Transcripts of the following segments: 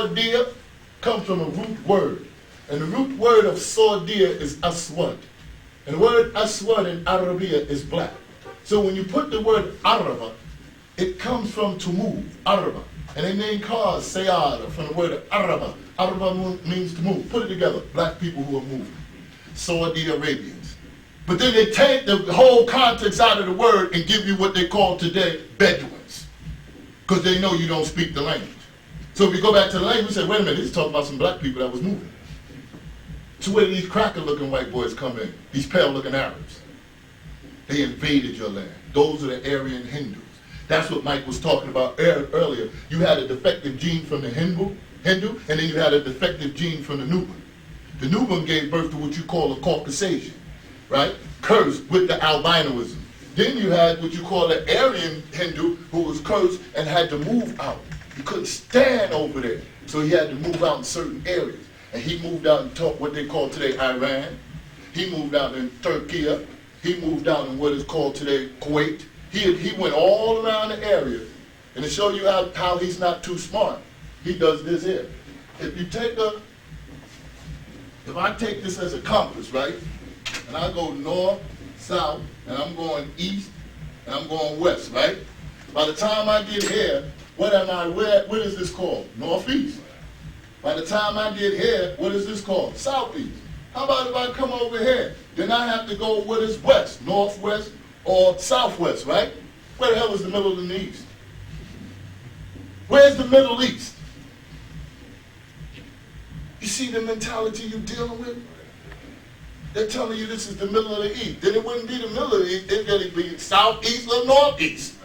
Sordia comes from a root word. And the root word of Sordia is aswad. And the word aswad in Arabia is black. So when you put the word Araba, it comes from to move, Araba. And they name cars Sayada from the word Araba. Araba means to move. Put it together, black people who are moving. Saudi Arabians. But then they take the whole context out of the word and give you what they call today Bedouins. Because they know you don't speak the language. So if we go back to the language, we say, wait a minute, he's talking about some black people that was moving. So where did these cracker-looking white boys come in? These pale-looking Arabs. They invaded your land. Those are the Aryan Hindus. That's what Mike was talking about earlier. You had a defective gene from the Hindu, and then you had a defective gene from the Nubian. The Nubian gave birth to what you call a Caucasian, right? Cursed with the albinoism. Then you had what you call an Aryan Hindu who was cursed and had to move out. He couldn't stand over there, so he had to move out in certain areas. And he moved out and taught what they call today Iran. He moved out in Turkey. He moved out in what is called today Kuwait. He went all around the area. And to show you how he's not too smart, he does this here. If I take this as a compass, right? And I go north, south, and I'm going east, and I'm going west, right? By the time I get here, what is this called? Northeast. By the time I get here, what is this called? Southeast. How about if I come over here? Then I have to go what is west, northwest, or southwest, right? Where the hell is the middle and the east? Where's the Middle East? You see the mentality you're dealing with? They're telling you this is the middle of the east. Then it wouldn't be the middle of the east. It's going to be southeast or northeast.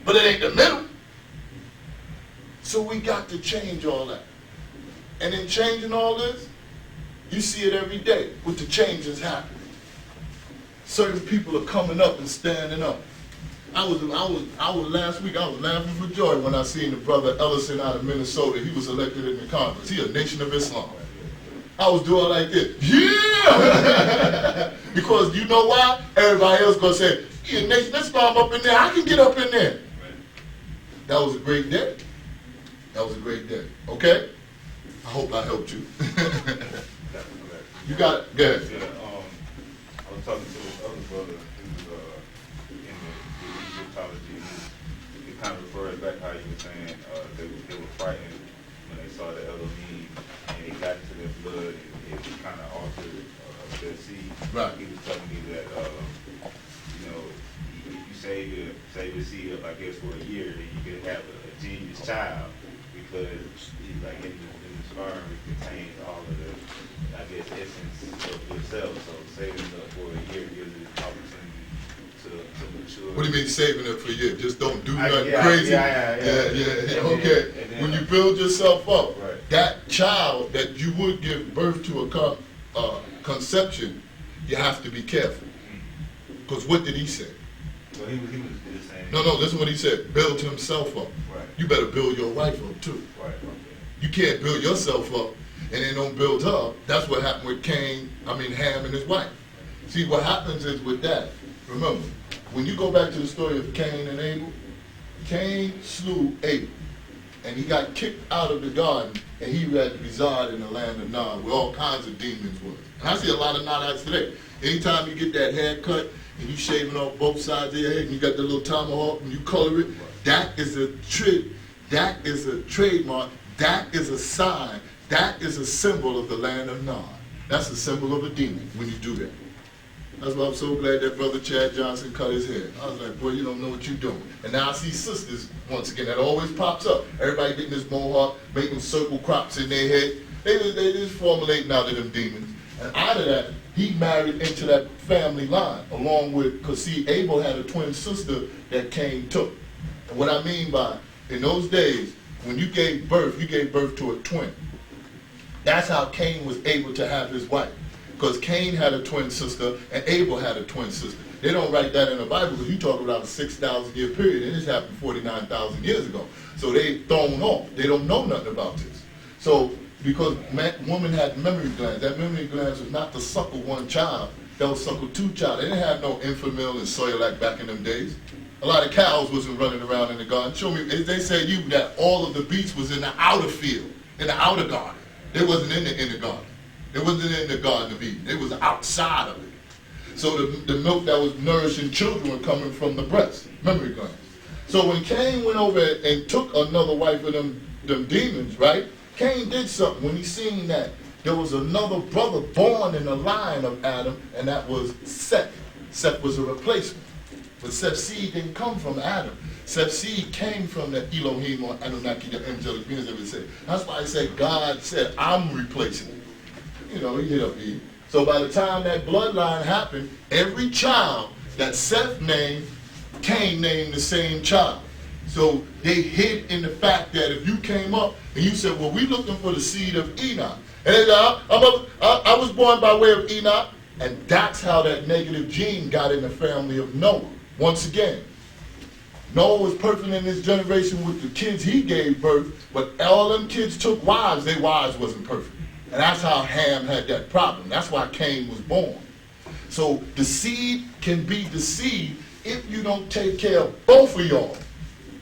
But it ain't the middle. So we got to change all that. And in changing all this, you see it every day with the changes happening. Certain people are coming up and standing up. Last week I was laughing for joy when I seen the brother Ellison out of Minnesota. He was elected in the Congress. He a Nation of Islam. I was doing like this, yeah! Because you know why? Everybody else gonna say, yeah, Nation of Islam up in there. I can get up in there. That was a great day. That was a great day. Okay? I hope I helped you. You got it. Go ahead. Yeah, I was talking to this other brother who was in the Egyptology. It kind of refers back how you were saying they were frightened when they saw the Elohim and it got into their blood and it kind of altered their seed. Right. He was telling me that you know, if you save your seed up, I guess, for a year, then you can have a genius child because like in the sperm it contains all of the, I guess, essence of yourself. So saving it up for a year gives it an opportunity to mature. What do you mean saving it for a year? Just don't do nothing crazy? Yeah. Okay. When you build yourself up, right, that child that you would give birth to a conception, you have to be careful. Because what did he say? Well, he was just saying. No, listen what he said. Build himself up. Right. You better build your wife up too. Right. Okay. You can't build yourself up and then don't build her up. That's what happened with Ham and his wife. See, what happens is with that, remember, when you go back to the story of Cain and Abel, Cain slew Abel, and he got kicked out of the garden, and he had to reside in the land of Nod, where all kinds of demons was. And I see a lot of Nodites today. Anytime you get that haircut, and you shaving off both sides of your head, and you got the little tomahawk, and you color it, that is a trick, that is a trademark, that is a sign, that is a symbol of the land of Nod. That's a symbol of a demon when you do that. That's why I'm so glad that Brother Chad Johnson cut his hair. I was like, boy, you don't know what you're doing. And now I see sisters, once again, that always pops up. Everybody getting this mohawk, making circle crops in their head. They just formulating out of them demons. And out of that, he married into that family line, along with, because see, Abel had a twin sister that Cain took. And what I mean by, in those days, when you gave birth to a twin. That's how Cain was able to have his wife. Because Cain had a twin sister and Abel had a twin sister. They don't write that in the Bible because you talk about a 6,000 year period and this happened 49,000 years ago. So they thrown off. They don't know nothing about this. So because woman had memory glands, that memory glands was not to suckle one child, that was suckle two child. They didn't have no Infamil and Soyalac back in them days. A lot of cows wasn't running around in the garden. Show me, they say you that all of the beasts was in the outer field. in the outer garden. They wasn't in the inner garden. They wasn't in the Garden of Eden. They was outside of it. So the milk that was nourishing children were coming from the breast, memory glands. So when Cain went over and took another wife of them demons, right? Cain did something when he seen that there was another brother born in the line of Adam, and that was Seth. Seth was a replacement. But Seth's seed didn't come from Adam. Seth's seed came from the Elohim or Anunnaki, the angelic beings, they would say. That's why I said God said, I'm replacing it. You know, he hit up Eve. So by the time that bloodline happened, every child that Seth named, Cain named the same child. So they hid in the fact that if you came up and you said, well, we looking for the seed of Enoch. And they said, I was born by way of Enoch. And that's how that negative gene got in the family of Noah. Once again, Noah was perfect in his generation with the kids he gave birth, but all them kids took wives, their wives wasn't perfect. And that's how Ham had that problem. That's why Cain was born. So the seed can be deceived if you don't take care of both of y'all.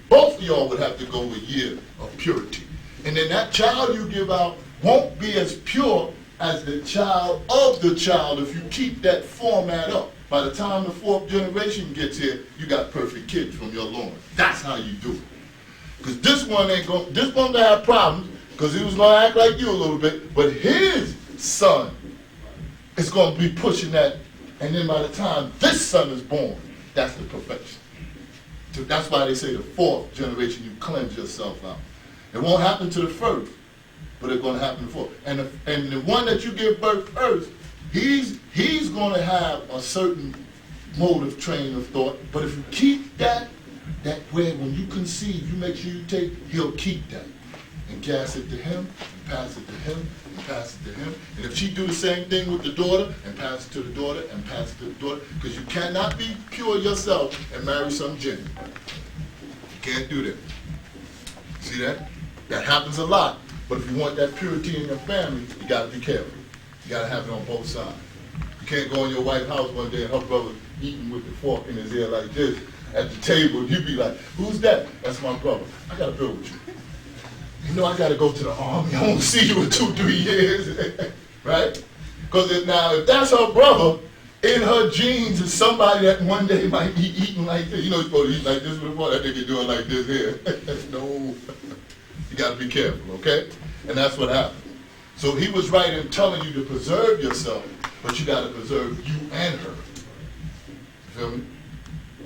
Both of y'all would have to go a year of purity. And then that child you give out won't be as pure as the child of the child if you keep that format up. By the time the fourth generation gets here, you got perfect kids from your loin. That's how you do it. Because this one gonna have problems, because he was gonna act like you a little bit, but his son is gonna be pushing that, and then by the time this son is born, that's the perfection. So that's why they say the fourth generation, you cleanse yourself out. It won't happen to the first, but it's going to happen to the fourth. And the one that you give birth first, he's going to have a certain motive train of thought. But if you keep that way, when you conceive, you make sure you take, he'll keep that. And gas it to him, and pass it to him, and pass it to him. And if she do the same thing with the daughter, and pass it to the daughter, and pass it to the daughter, because you cannot be pure yourself and marry some Jenny. You can't do that. See that? That happens a lot. But if you want that purity in your family, you got to be careful. You got to have it on both sides. You can't go in your wife's house one day and her brother eating with the fork in his ear like this at the table. You be like, who's that? That's my brother. I got to build with you. You know I got to go to the army. I won't see you in 2-3 years. Right? Because if that's her brother, in her genes is somebody that one day might be eating like this. You know you're supposed to eat like this with a brother. That nigga doing like this here. No. You got to be careful, okay? And that's what happened. So he was right in telling you to preserve yourself, but you got to preserve you and her. You feel me?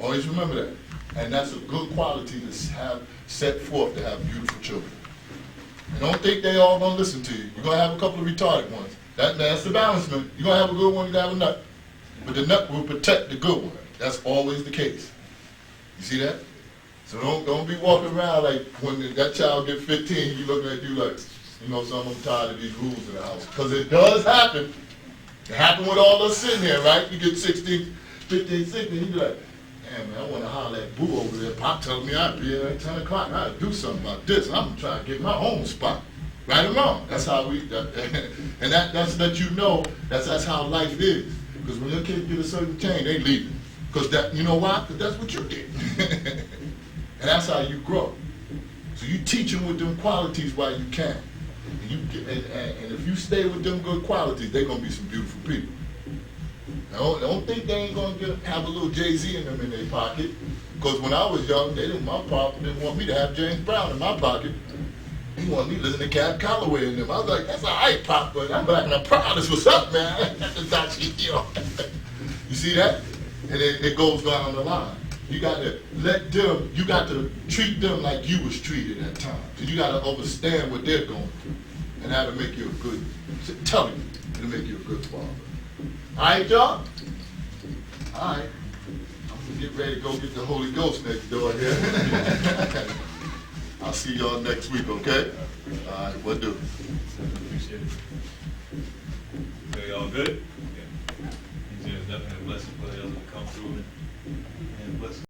Always remember that. And that's a good quality to have set forth to have beautiful children. And don't think they all going to listen to you. You're going to have a couple of retarded ones. That's the balancement. You're going to have a good one, you're going to have a nut. But the nut will protect the good one. That's always the case. You see that? So don't be walking around like when that child gets 15, he looking at you like, you know, I'm tired of these rules in the house. Because it does happen. It happened with all us sitting here, right? You get 16, 15, 16, you be like, man, I want to holler at Boo over there. Pop telling me I'd be here at 10 o'clock. I got to do something about this. I'm trying to get my own spot. Right or wrong. That's how we, and that's let you know that's how life is. Because when your kids get a certain change, they leave. Because that, you know why? Because that's what you did. And that's how you grow. So you teach them with them qualities while you can. And if you stay with them good qualities, they're going to be some beautiful people. Now, don't think they ain't going to have a little Jay-Z in them in their pocket. Because when I was young, my papa didn't want me to have James Brown in my pocket. He wanted me to listen to Cab Calloway in them. I was like, that's all right, Pop, but I'm black and I'm proud. That's what's up, man. You see that? And it goes down the line. You got to let them, you got to treat them like you was treated at times. So you got to understand what they're going through. And that'll make you a good, tell me, it'll make you a good father. All right, y'all? All right. I'm going to get ready to go get the Holy Ghost next door here. I'll see y'all next week, okay? All right, what do? Appreciate it. So y'all good? Yeah. It's definitely a blessing for the elders to come through and bless